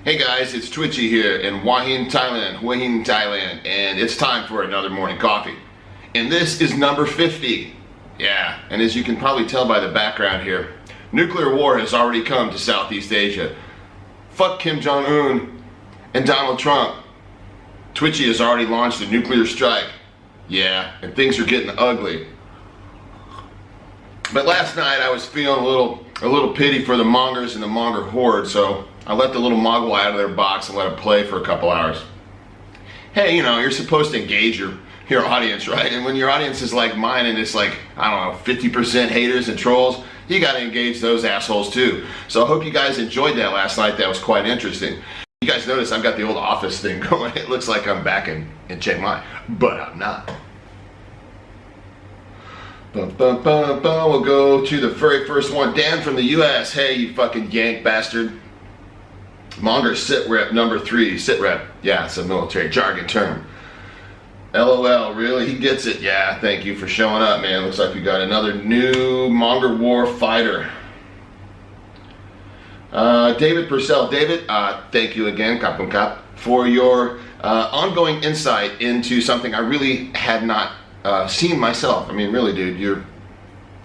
Hey guys, it's Twitchy here in Hua Hin, Thailand, and it's time for another morning coffee. And this is number 50. Yeah, and as you can probably tell by the background here, nuclear war has already come to Southeast Asia. Fuck Kim Jong-un and Donald Trump. Twitchy has already launched a nuclear strike. Yeah, and things are getting ugly. But last night I was feeling a little pity for the Mongers and the Monger horde, so I let the little mogwai out of their box and let it play for a couple hours. Hey, you know, you're supposed to engage your audience, right? And when your audience is like mine and it's like, I don't know, 50% haters and trolls, you gotta engage those assholes too. So I hope you guys enjoyed that last night. That was quite interesting. You guys notice I've got the old office thing going. It looks like I'm back in Chiang Mai, but I'm not. We'll go to the very first one. Dan from the US. Hey, you fucking yank bastard. Monger sit rep number 3. Sit rep. Yeah, it's a military jargon term. LOL, really? He gets it. Yeah, thank you for showing up, man. Looks like we got another new Monger war fighter. David Purcell. David, thank you again, Kapun Kap, for your ongoing insight into something I really had not seen myself. I mean, really, dude,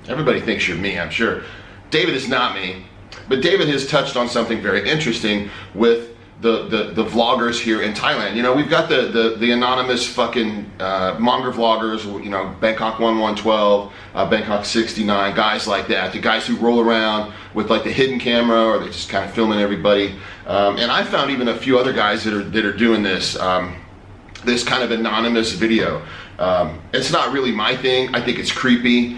everybody thinks you're me, I'm sure. David is not me, but David has touched on something very interesting with the vloggers here in Thailand. You know, we've got the anonymous fucking Monger vloggers, you know, Bangkok 1112, Bangkok 69, guys like that, the guys who roll around with like the hidden camera, or they're just kind of filming everybody. And I found even a few other guys that are doing this this kind of anonymous video. It's not really my thing. I think it's creepy.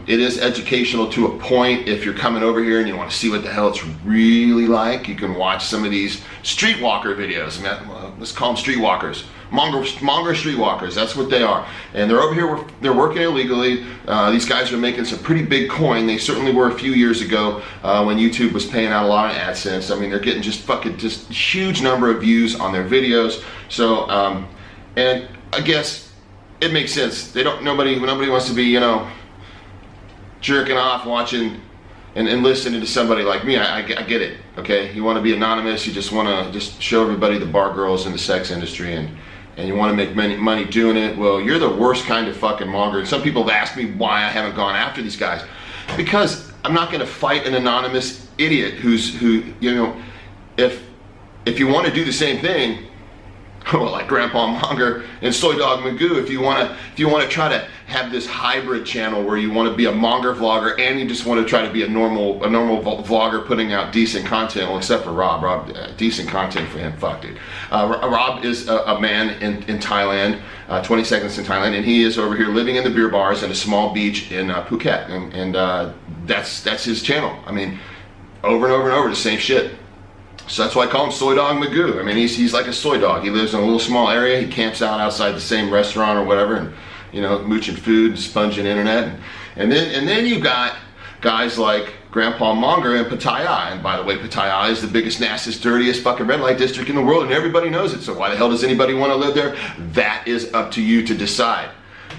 It is educational to a point. If you're coming over here and you want to see what the hell it's really like, you can watch some of these streetwalker videos. I mean, let's call them streetwalkers. Monger streetwalkers, that's what they are. And they're over here, they're working illegally. These guys are making some pretty big coin. They certainly were a few years ago when YouTube was paying out a lot of AdSense. I mean, they're getting just huge number of views on their videos. So, and I guess it makes sense. Nobody wants to be, you know, jerking off watching and listening to somebody like me. I get it, okay? You want to be anonymous, you just want to just show everybody the bar girls in the sex industry, and you want to make money doing it. Well, you're the worst kind of fucking monger. And some people have asked me why I haven't gone after these guys. Because I'm not going to fight an anonymous idiot who, you know, if you want to do the same thing, well, like Grandpa Monger and Soy Dog Magoo, if you want to try to have this hybrid channel where you want to be a Monger vlogger and you just want to try to be a normal vlogger putting out decent content, well, except for Rob, decent content for him, fuck dude. Rob is a man in Thailand, 20 seconds in Thailand, and he is over here living in the beer bars in a small beach in Phuket, and that's his channel. I mean, over and over and over, the same shit. So that's why I call him Soy Dog Magoo. I mean, he's like a soy dog. He lives in a little small area. He camps out outside the same restaurant or whatever, and, you know, mooching food, sponging internet. And then you got guys like Grandpa Monger and Pattaya. And by the way, Pattaya is the biggest, nastiest, dirtiest fucking red light district in the world, and everybody knows it. So why the hell does anybody want to live there? That is up to you to decide.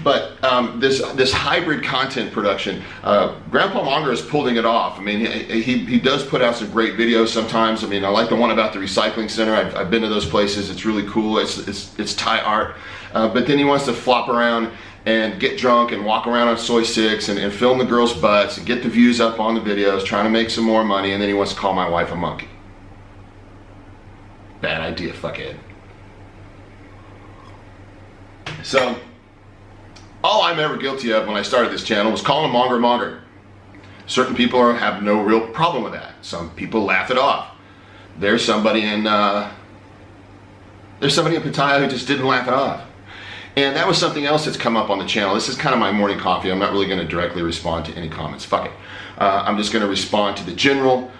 But this hybrid content production, Grandpa Monger is pulling it off. I mean, he does put out some great videos sometimes. I mean, I like the one about the recycling center. I've been to those places. It's really cool. It's Thai art. But then he wants to flop around and get drunk and walk around on soy sticks and film the girls' butts and get the views up on the videos, trying to make some more money. And then he wants to call my wife a monkey. Bad idea, fuckhead. So, all I'm ever guilty of when I started this channel was calling a Monger. Certain people have no real problem with that. Some people laugh it off. There's somebody in Pattaya who just didn't laugh it off. And that was something else that's come up on the channel. This is kind of my morning coffee. I'm not really going to directly respond to any comments. Fuck it. I'm just going to respond to the general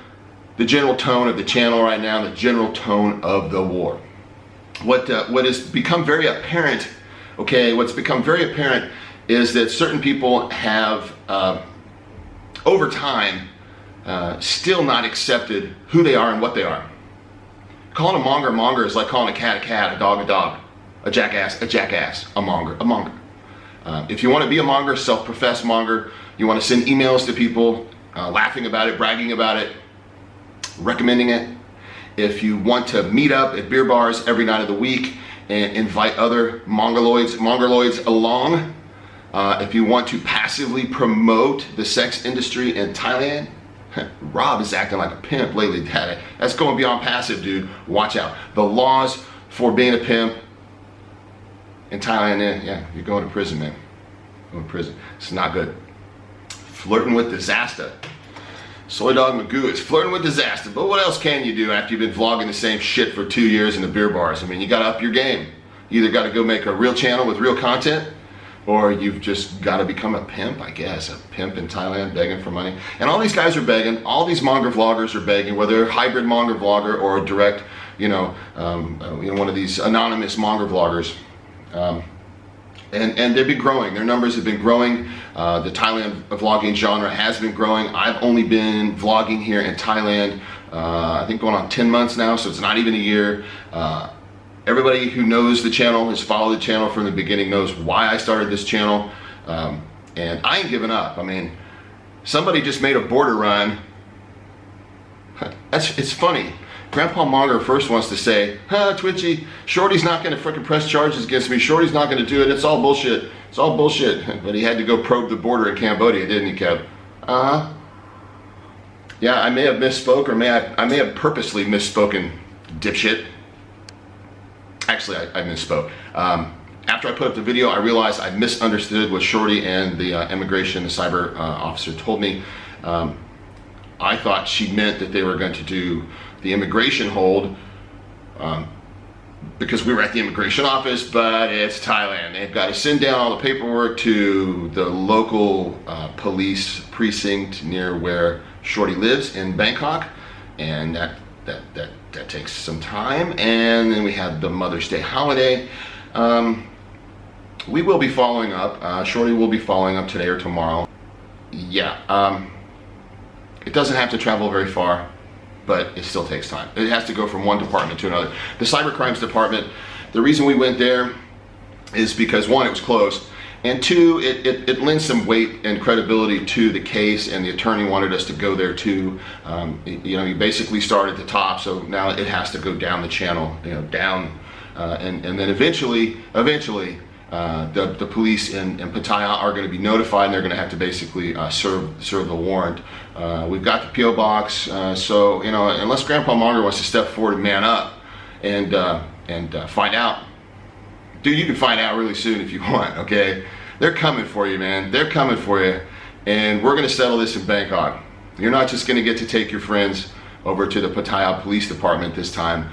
tone of the channel right now, the general tone of the war. What has become very apparent, okay, what's become very apparent is that certain people have, over time, still not accepted who they are and what they are. Calling a monger is like calling a cat, a dog, a jackass, a monger. If you want to be a monger, self-professed monger, you want to send emails to people, laughing about it, bragging about it, recommending it, If you want to meet up at beer bars every night of the week and invite other Mongerloids along, if you want to passively promote the sex industry in Thailand, Rob is acting like a pimp lately, Daddy. That's going beyond passive, dude. Watch out. The laws for being a pimp in Thailand, yeah, you're going to prison, man. Going to prison. It's not good. Flirting with disaster. Soy Dog Magoo is flirting with disaster. But what else can you do after you've been vlogging the same shit for 2 years in the beer bars? I mean, you got to up your game. You either got to go make a real channel with real content, or you've just got to become a pimp, I guess. A pimp in Thailand begging for money. And all these guys are begging. All these Monger vloggers are begging, whether they're a hybrid Monger vlogger or a direct, one of these anonymous Monger vloggers. And they've been growing. Their numbers have been growing. The Thailand vlogging genre has been growing. I've only been vlogging here in Thailand, I think going on 10 months now, so it's not even a year. Everybody who knows the channel, has followed the channel from the beginning, knows why I started this channel. And I ain't giving up. I mean, somebody just made a border run. It's funny. Grandpa Monger first wants to say, Twitchy, Shorty's not going to frickin' press charges against me. Shorty's not going to do it. It's all bullshit. It's all bullshit. But he had to go probe the border in Cambodia, didn't he, Kev? Yeah, I may have misspoke, or I may have purposely misspoken, dipshit. Actually, I misspoke. After I put up the video, I realized I misunderstood what Shorty and the immigration, the cyber officer told me. I thought she meant that they were going to do the immigration hold because we were at the immigration office, but it's Thailand. They've got to send down all the paperwork to the local police precinct near where Shorty lives in Bangkok, and that takes some time. And then we have the Mother's Day holiday. We will be following up. Shorty will be following up today or tomorrow. Yeah, it doesn't have to travel very far, but it still takes time. It has to go from one department to another. The cyber crimes department, the reason we went there is because, one, it was close, and two, it lends some weight and credibility to the case, and the attorney wanted us to go there too. You basically start at the top, so now it has to go down the channel, down, and then eventually, the police in Pattaya are going to be notified, and they're going to have to basically serve the warrant. We've got the P.O. box, so unless Grandpa Monger wants to step forward and man up and find out, dude, you can find out really soon if you want. Okay, they're coming for you, man. They're coming for you, and we're going to settle this in Bangkok. You're not just going to get to take your friends over to the Pattaya Police Department this time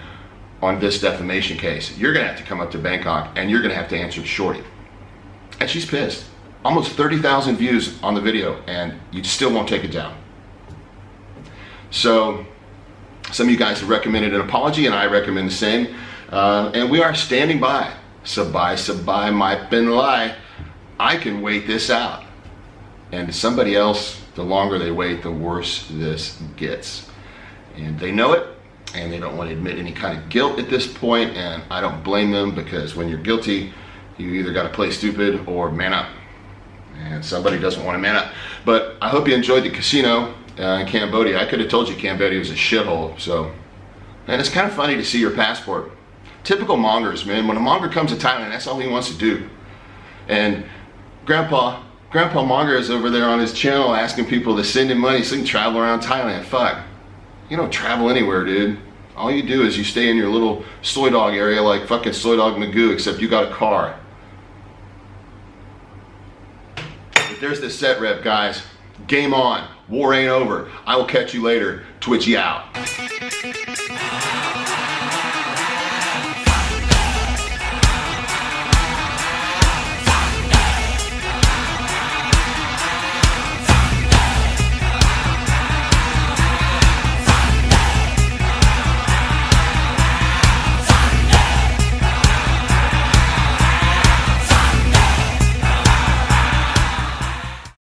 on this defamation case. You're gonna have to come up to Bangkok, and you're gonna have to answer to Shorty. And she's pissed. Almost 30,000 views on the video, and you still won't take it down. So some of you guys have recommended an apology, and I recommend the same. And we are standing by. Sabai, my bin lie. I can wait this out. And somebody else, the longer they wait, the worse this gets. And they know it, and they don't want to admit any kind of guilt at this point, and I don't blame them, because when you're guilty, you either got to play stupid or man up, and somebody doesn't want to man up. But I hope you enjoyed the casino in Cambodia. I could have told you Cambodia was a shithole. So, and it's kind of funny to see your passport. Typical Mongers, man. When a Monger comes to Thailand, that's all he wants to do. And Grandpa Monger is over there on his channel asking people to send him money so he can travel around Thailand. Fuck. You don't travel anywhere, dude. All you do is you stay in your little soy dog area like fucking Soy Dog Magoo, except you got a car. But there's the set rep, guys. Game on. War ain't over. I will catch you later. Twitchy out.